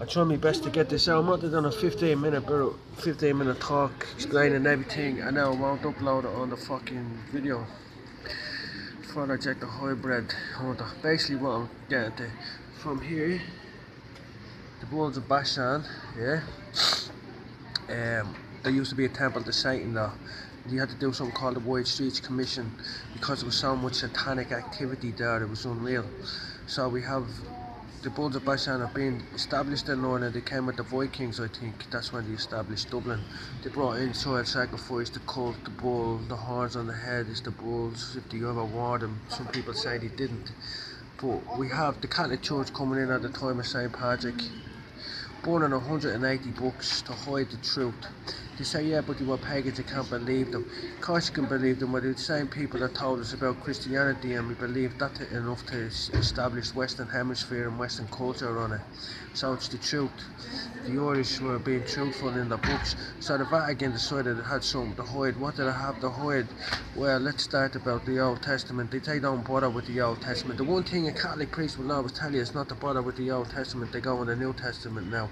I try my best to get this out. I'm not done a 15-minute talk explaining everything, and now I won't upload it on the fucking video before I check the hybrid hunter. Basically what I'm getting to from here, the Bulls of Bashan, yeah. There used to be a temple to Satan though. You had to do something called the White Streets Commission because there was so much satanic activity there, it was unreal. So we have the Bulls of Bashan have been established in Ireland. They came with the Vikings, I think. That's when they established Dublin. They brought in child sacrifice, the cult, the bull, the horns on the head is the bulls. If they ever wore them, some people say they didn't. But we have the Catholic Church coming in at the time of St. Patrick, burning 180 books to hide the truth. They say, yeah, but they were pagans, you can't believe them. Of course you can believe them, but the same people that told us about Christianity, and we believe that enough to establish Western Hemisphere and Western culture on it. So it's the truth. The Irish were being truthful in the books, so the Vatican decided it had something to hide. What did it have to hide? Well, let's start about the Old Testament. They don't bother with the Old Testament. The one thing a Catholic priest will always tell you is not to bother with the Old Testament. They go in the New Testament now.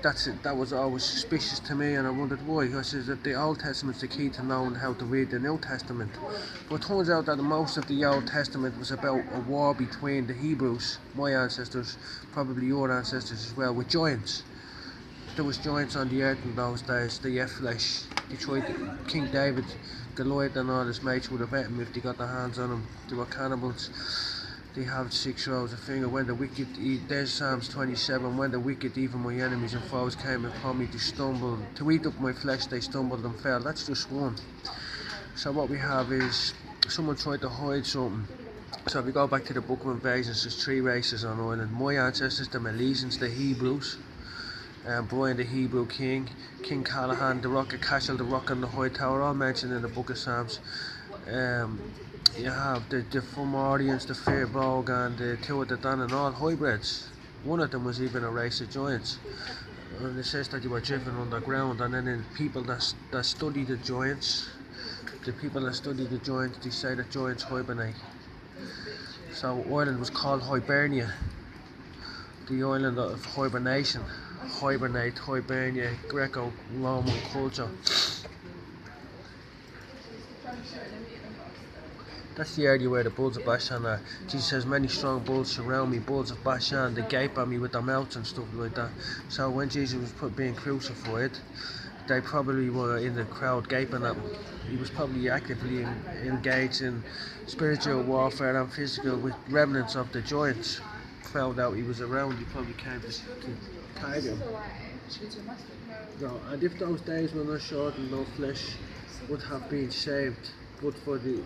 That's it. That was always suspicious to me, and I wondered why. I says that the Old Testament's the key to knowing how to read the New Testament. But it turns out that most of the Old Testament was about a war between the Hebrews, my ancestors, probably your ancestors as well, with giants. There was giants on the earth in those days. They ate flesh. They tried King David, Goliath and all his mates would have ate him if they got their hands on him. They were cannibals. They have 6 rows of finger. When the wicked eat, there's Psalms 27. When the wicked, even my enemies and foes, came upon me to stumble, to eat up my flesh, they stumbled and fell. That's just one. So what we have is someone tried to hide something. So if we go back to the Book of Invasions, there's 3 races on Ireland. My ancestors, the Milesians, the Hebrews, Brian the Hebrew king, King Callahan, the Rock of Cashel, the Rock on the High Tower, all mentioned in the Book of Psalms. You have the Fomorians, the Fairbog and the Tuatha and all hybrids. One of them was even a race of giants. And it says that they were driven underground, and then the people that study the giants, they say that giants hibernate. So Ireland was called Hibernia, the island of hibernation. Hibernate, Hibernia, Greco-Roman culture. That's the area where the Bulls of Bashan are. Jesus says, many strong bulls surround me, Bulls of Bashan, they gape at me with their mouths and stuff like that. So when Jesus was being crucified, they probably were in the crowd gaping at him. He was probably actively engaged in spiritual warfare and physical with remnants of the giants. Found out he was around, he probably came to tag him. No, and if those days were not short and no flesh would have been saved, but for the...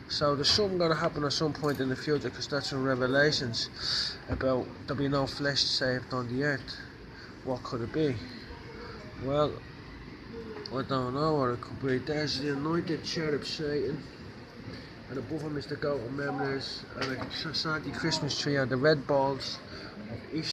So there's something going to happen at some point in the future, because that's in Revelations about there'll be no flesh saved on the earth. What could it be? Well, I don't know what it could be. There's the anointed cherub Satan, and above him is the goat of memories, and a Santi Christmas tree, and the red balls of Easter.